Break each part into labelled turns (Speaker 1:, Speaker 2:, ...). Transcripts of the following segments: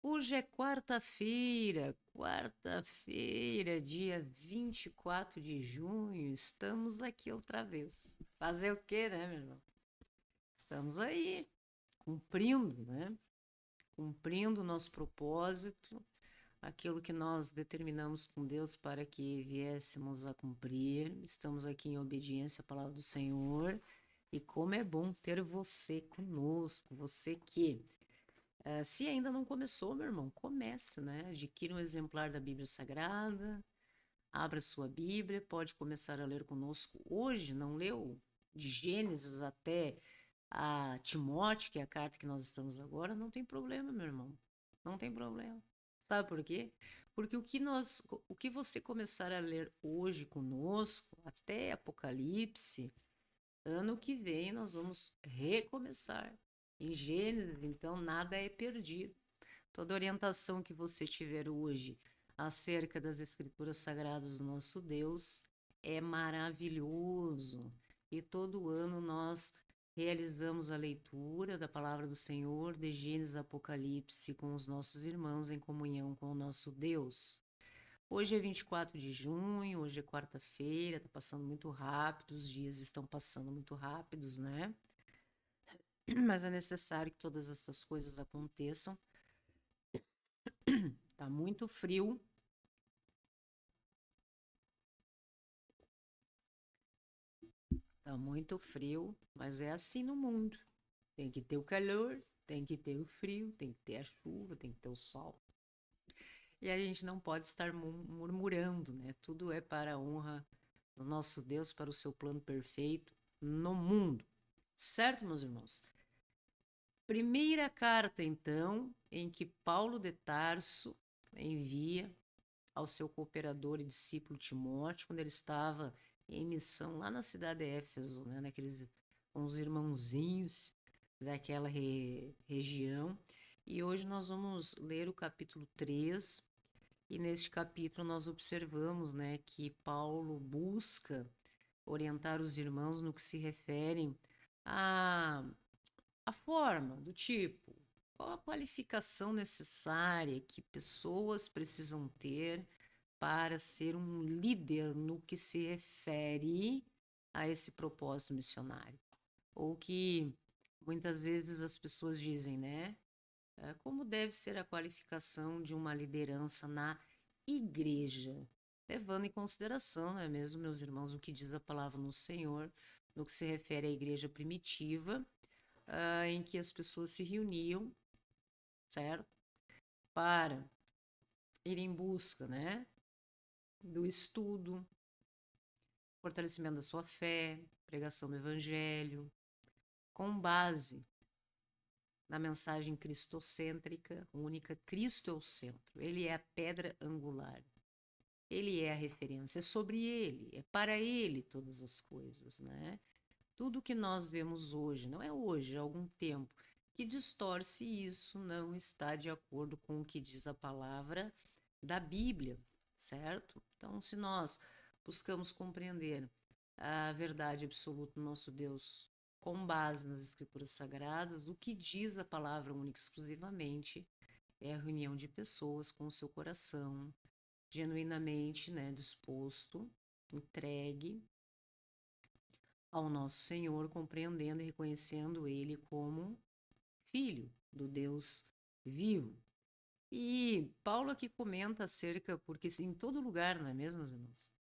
Speaker 1: Hoje é quarta-feira, dia 24 de junho, estamos aqui outra vez. Fazer o quê, né, meu irmão? Estamos aí, cumprindo, né? Cumprindo o nosso propósito, aquilo que nós determinamos com Deus para que viéssemos a cumprir. Estamos aqui em obediência à palavra do Senhor. E como é bom ter você conosco, você que se ainda não começou, meu irmão, comece, né? Adquira um exemplar da Bíblia Sagrada, abra sua Bíblia, pode começar a ler conosco hoje. Não leu de Gênesis até a Timóteo, que é a carta que nós estamos agora? Não tem problema, meu irmão. Não tem problema. Sabe por quê? Porque o que você começar a ler hoje conosco, até Apocalipse, ano que vem nós vamos recomeçar. Em Gênesis, então, nada é perdido. Toda orientação que você tiver hoje acerca das Escrituras Sagradas do nosso Deus é maravilhoso. E todo ano nós realizamos a leitura da palavra do Senhor, de Gênesis a Apocalipse, com os nossos irmãos em comunhão com o nosso Deus. Hoje é 24 de junho, hoje é quarta-feira, tá passando muito rápido, os dias estão passando muito rápidos, né? Mas é necessário que todas essas coisas aconteçam. Tá muito frio. Tá muito frio, mas é assim no mundo. Tem que ter o calor, tem que ter o frio, tem que ter a chuva, tem que ter o sol. E a gente não pode estar murmurando, né? Tudo é para a honra do nosso Deus, para o seu plano perfeito no mundo. Certo, meus irmãos? Primeira carta, então, em que Paulo de Tarso envia ao seu cooperador e discípulo Timóteo, quando ele estava em missão lá na cidade de Éfeso, né, naqueles uns irmãozinhos daquela região. E hoje nós vamos ler o capítulo 3, e neste capítulo nós observamos, né, que Paulo busca orientar os irmãos no que se refere a a forma, do tipo, qual a qualificação necessária que pessoas precisam ter para ser um líder no que se refere a esse propósito missionário? Ou que muitas vezes as pessoas dizem, né? Como deve ser a qualificação de uma liderança na igreja? Levando em consideração, não é mesmo, meus irmãos, o que diz a palavra no Senhor, no que se refere à igreja primitiva, em que as pessoas se reuniam, certo? Para ir em busca, né? Do estudo, fortalecimento da sua fé, pregação do evangelho, com base na mensagem cristocêntrica, única. Cristo é o centro, ele é a pedra angular, ele é a referência, é sobre ele, é para ele todas as coisas, né? Tudo que nós vemos hoje, não é hoje, há algum tempo, que distorce isso, não está de acordo com o que diz a palavra da Bíblia, certo? Então, se nós buscamos compreender a verdade absoluta do nosso Deus com base nas Escrituras Sagradas, o que diz a palavra única e exclusivamente é a reunião de pessoas com o seu coração genuinamente, né, disposto, entregue ao nosso Senhor, compreendendo e reconhecendo Ele como Filho do Deus vivo. E Paulo aqui comenta acerca, porque em todo lugar, não é mesmo, meus irmãos?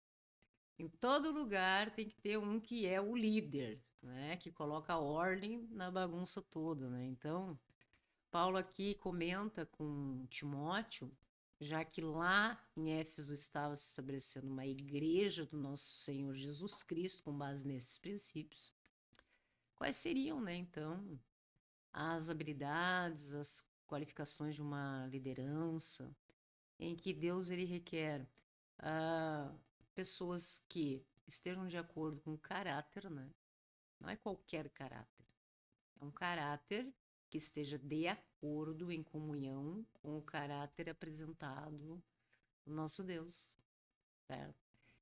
Speaker 1: Em todo lugar tem que ter um que é o líder, né? Que coloca ordem na bagunça toda, né? Então, Paulo aqui comenta com Timóteo, já que lá em Éfeso estava se estabelecendo uma igreja do nosso Senhor Jesus Cristo, com base nesses princípios. Quais seriam, né, então, as habilidades, as qualificações de uma liderança, em que Deus ele requer ah, pessoas que estejam de acordo com o caráter, né? Não é qualquer caráter, é um caráter que esteja de acordo, em comunhão com o caráter apresentado do nosso Deus, certo?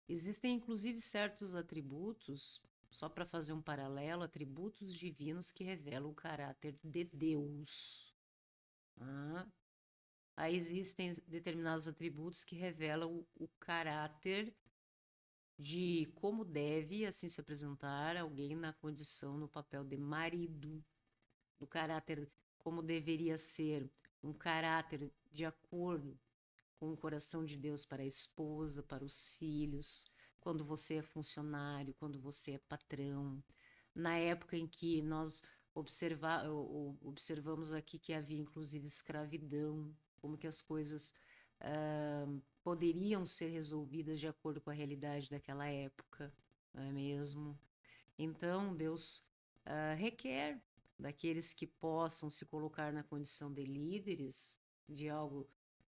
Speaker 1: Existem inclusive certos atributos, só para fazer um paralelo, atributos divinos que revelam o caráter de Deus. Ah, Aí existem determinados atributos que revelam o caráter de como deve assim se apresentar alguém na condição, no papel de marido, do caráter como deveria ser um caráter de acordo com o coração de Deus para a esposa, para os filhos, quando você é funcionário, quando você é patrão. Na época em que nós observamos aqui que havia inclusive escravidão, como que as coisas poderiam ser resolvidas de acordo com a realidade daquela época, não é mesmo? Então, Deus requer daqueles que possam se colocar na condição de líderes de algo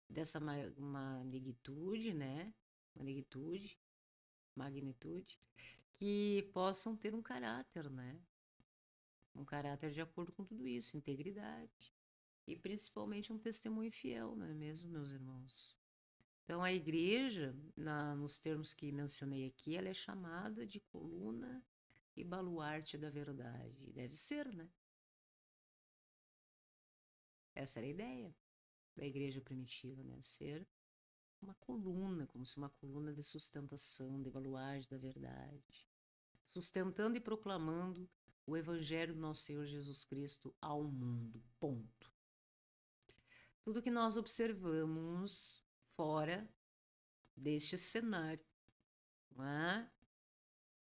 Speaker 1: dessa magnitude, né? Magnitude, que possam ter um caráter, né? Um caráter de acordo com tudo isso, integridade. E principalmente um testemunho fiel, não é mesmo, meus irmãos? Então, a igreja, nos termos que mencionei aqui, ela é chamada de coluna e baluarte da verdade. Deve ser, né? Essa era a ideia da igreja primitiva, né? Ser uma coluna, como se uma coluna de sustentação, de baluarte da verdade. Sustentando e proclamando o evangelho do nosso Senhor Jesus Cristo ao mundo. Ponto. Tudo que nós observamos fora deste cenário, não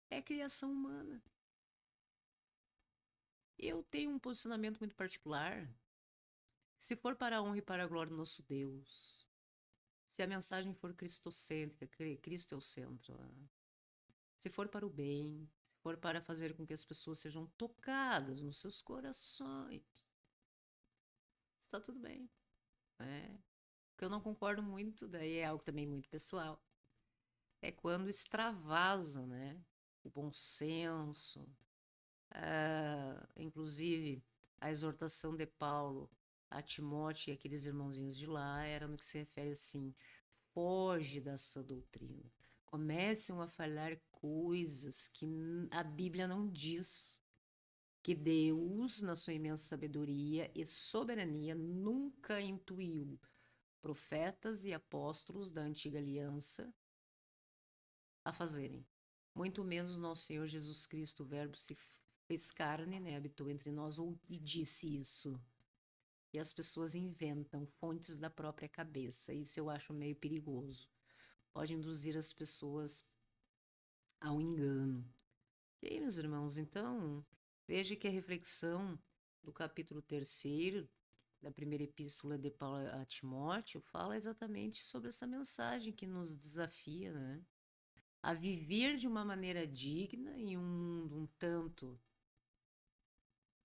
Speaker 1: é criação humana. Eu tenho um posicionamento muito particular. Se for para a honra e para a glória do nosso Deus, se a mensagem for cristocêntrica, Cristo é o centro, se for para o bem, se for para fazer com que as pessoas sejam tocadas nos seus corações, está tudo bem. Né? O que eu não concordo muito, daí é algo também muito pessoal, é quando extravasam, né? O bom senso, inclusive a exortação de Paulo a Timóteo e aqueles irmãozinhos de lá era no que se refere assim, foge dessa doutrina. Começam a falar coisas que a Bíblia não diz, que Deus, na sua imensa sabedoria e soberania, nunca intuiu profetas e apóstolos da antiga aliança a fazerem. Muito menos nosso Senhor Jesus Cristo, o Verbo se fez carne, né, habitou entre nós e disse isso. E as pessoas inventam fontes da própria cabeça. Isso eu acho meio perigoso. Pode induzir as pessoas ao engano. E aí, meus irmãos, então, veja que a reflexão do capítulo 3º da primeira epístola de Paulo a Timóteo fala exatamente sobre essa mensagem que nos desafia, né? A viver de uma maneira digna em um mundo um tanto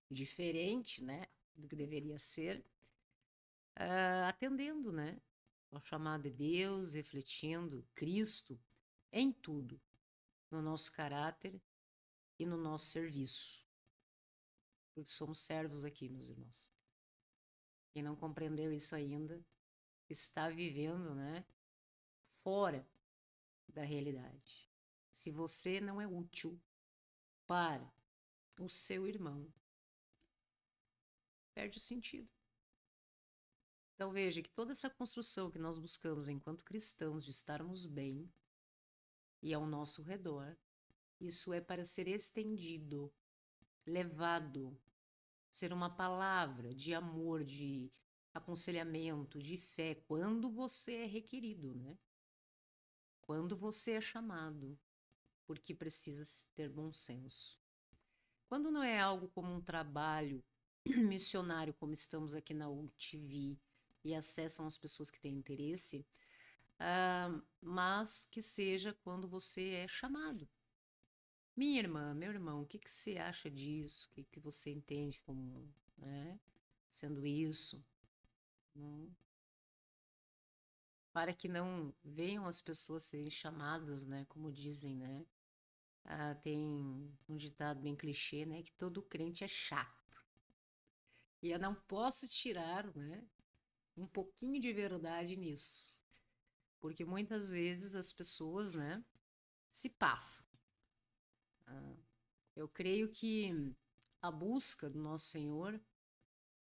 Speaker 1: diferente, né, do que deveria ser, atendendo, né, ao chamado de Deus, refletindo Cristo em tudo, no nosso caráter e no nosso serviço. Porque somos servos aqui, meus irmãos. Quem não compreendeu isso ainda está vivendo, né, fora da realidade. Se você não é útil para o seu irmão, perde o sentido. Então veja que toda essa construção que nós buscamos enquanto cristãos de estarmos bem e ao nosso redor, isso é para ser estendido, levado, ser uma palavra de amor, de aconselhamento, de fé, quando você é requerido, né? Quando você é chamado, porque precisa ter bom senso. Quando não é algo como um trabalho missionário, como estamos aqui na UTV, e acessam as pessoas que têm interesse, mas que seja quando você é chamado. Minha irmã, meu irmão, o que você acha disso? O que você entende como, né, sendo isso? Não? Para que não venham as pessoas serem chamadas, né, como dizem, né? Tem um ditado bem clichê, né, que todo crente é chato. E eu não posso tirar, né, um pouquinho de verdade nisso. Porque muitas vezes as pessoas, né, se passam. Eu creio que a busca do nosso Senhor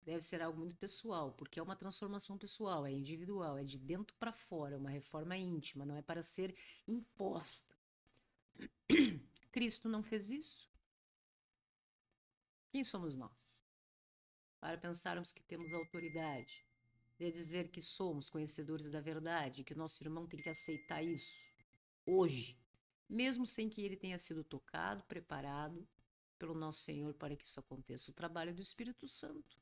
Speaker 1: deve ser algo muito pessoal, porque é uma transformação pessoal, é individual, é de dentro para fora, é uma reforma íntima, não é para ser imposta. Cristo não fez isso? Quem somos nós? Para pensarmos que temos autoridade, de dizer que somos conhecedores da verdade, que o nosso irmão tem que aceitar isso hoje, mesmo sem que ele tenha sido tocado, preparado pelo nosso Senhor para que isso aconteça. O trabalho do Espírito Santo.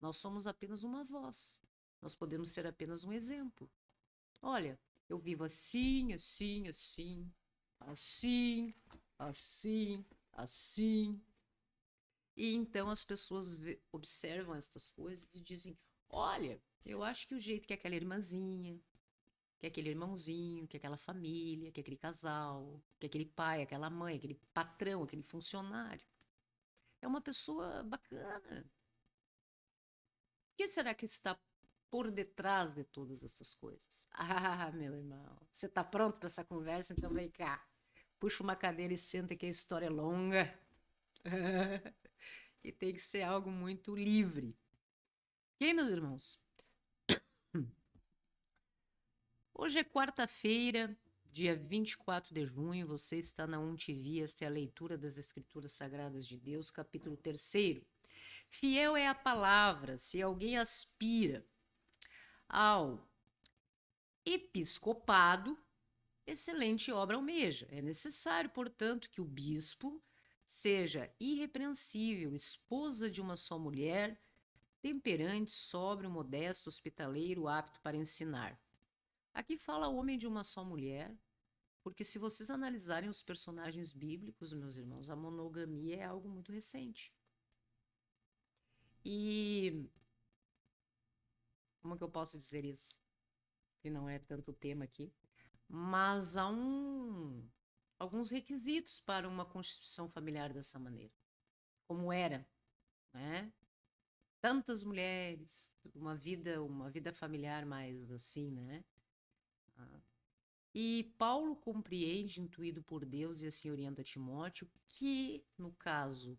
Speaker 1: Nós somos apenas uma voz. Nós podemos ser apenas um exemplo. Olha, eu vivo assim, assim, assim, assim, assim, assim. E então as pessoas observam essas coisas e dizem: olha, eu acho que o jeito que aquela irmãzinha, que aquele irmãozinho, que aquela família, que aquele casal, que aquele pai, aquela mãe, aquele patrão, aquele funcionário, é uma pessoa bacana. O que será que está por detrás de todas essas coisas? Ah, meu irmão, você está pronto para essa conversa? Então vem cá. Puxa uma cadeira e senta que a história é longa. E tem que ser algo muito livre. E aí, meus irmãos? Hoje é quarta-feira, dia 24 de junho. Você está na UNTV. Esta é a leitura das Escrituras Sagradas de Deus, capítulo 3. Fiel é a palavra. Se alguém aspira ao episcopado, excelente obra almeja. É necessário, portanto, que o bispo seja irrepreensível, esposa de uma só mulher, temperante, sóbrio, modesto, hospitaleiro, apto para ensinar. Aqui fala homem de uma só mulher, porque se vocês analisarem os personagens bíblicos, meus irmãos, a monogamia é algo muito recente. E como que eu posso dizer isso? Que não é tanto o tema aqui. Mas há alguns requisitos para uma constituição familiar dessa maneira. Como era, né? Tantas mulheres, uma vida familiar mais assim, né? E Paulo compreende, intuído por Deus, e assim orienta Timóteo, que no caso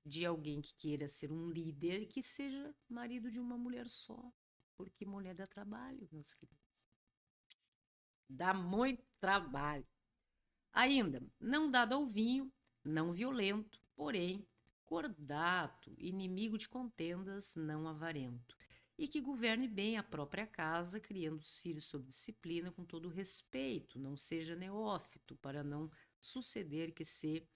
Speaker 1: de alguém que queira ser um líder, que seja marido de uma mulher só, porque mulher dá trabalho, meus queridos. Dá muito trabalho. Ainda, não dado ao vinho, não violento, porém cordato, inimigo de contendas, não avarento, e que governe bem a própria casa, criando os filhos sob disciplina com todo respeito, não seja neófito, para não suceder que se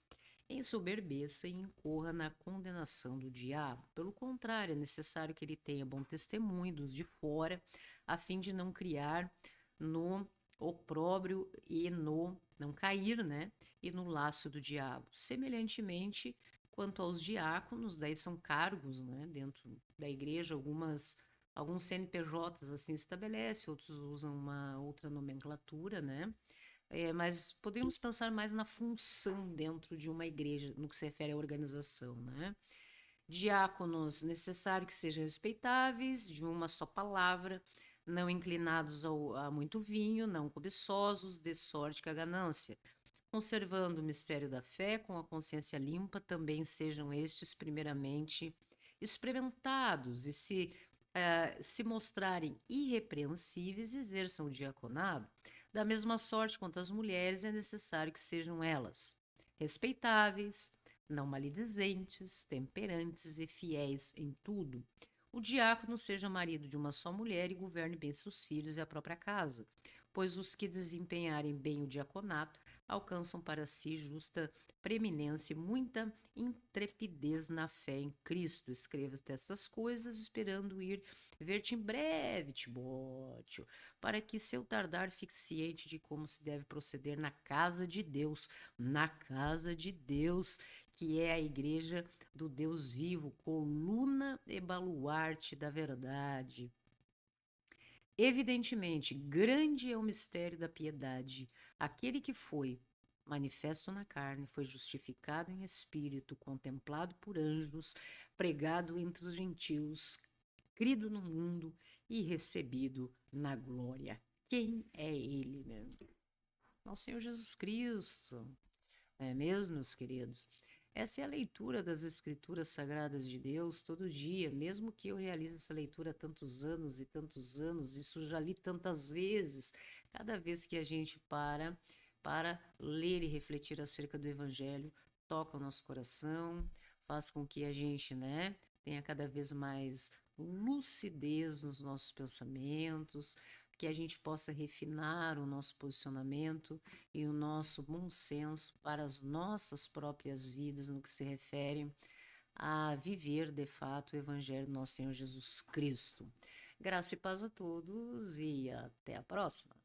Speaker 1: ensoberbeça e incorra na condenação do diabo. Pelo contrário, é necessário que ele tenha bom testemunho dos de fora, a fim de não criar no opróbrio e no não cair, né? E no laço do diabo. Semelhantemente, quanto aos diáconos, daí são cargos, né? Dentro da igreja, alguns CNPJs assim estabelece, outros usam uma outra nomenclatura, né? Mas podemos pensar mais na função dentro de uma igreja, no que se refere à organização, né? Diáconos, necessário que sejam respeitáveis, de uma só palavra, não inclinados a muito vinho, não cobiçosos, de sorte que a ganância. Conservando o mistério da fé com a consciência limpa, também sejam estes, primeiramente, experimentados e se mostrarem irrepreensíveis, exerçam o diaconado. Da mesma sorte quanto as mulheres, é necessário que sejam elas respeitáveis, não maledizentes, temperantes e fiéis em tudo. O diácono seja marido de uma só mulher e governe bem seus filhos e a própria casa, pois os que desempenharem bem o diaconato alcançam para si justa preeminência e muita intrepidez na fé em Cristo. Escreva-te essas coisas, esperando ir ver-te em breve, Timóteo, para que seu tardar fique ciente de como se deve proceder na casa de Deus, que é a igreja do Deus vivo, coluna e baluarte da verdade. Evidentemente, grande é o mistério da piedade. Aquele que foi manifesto na carne, foi justificado em espírito, contemplado por anjos, pregado entre os gentios, crido no mundo e recebido na glória. Quem é ele, meu? Nosso Senhor Jesus Cristo. Não é mesmo, meus queridos? Essa é a leitura das Escrituras Sagradas de Deus todo dia, mesmo que eu realize essa leitura há tantos anos, isso já li tantas vezes. Cada vez que a gente para ler e refletir acerca do Evangelho, toca o nosso coração, faz com que a gente, né, tenha cada vez mais lucidez nos nossos pensamentos, que a gente possa refinar o nosso posicionamento e o nosso bom senso para as nossas próprias vidas no que se refere a viver de fato o Evangelho do nosso Senhor Jesus Cristo. Graça e paz a todos e até a próxima.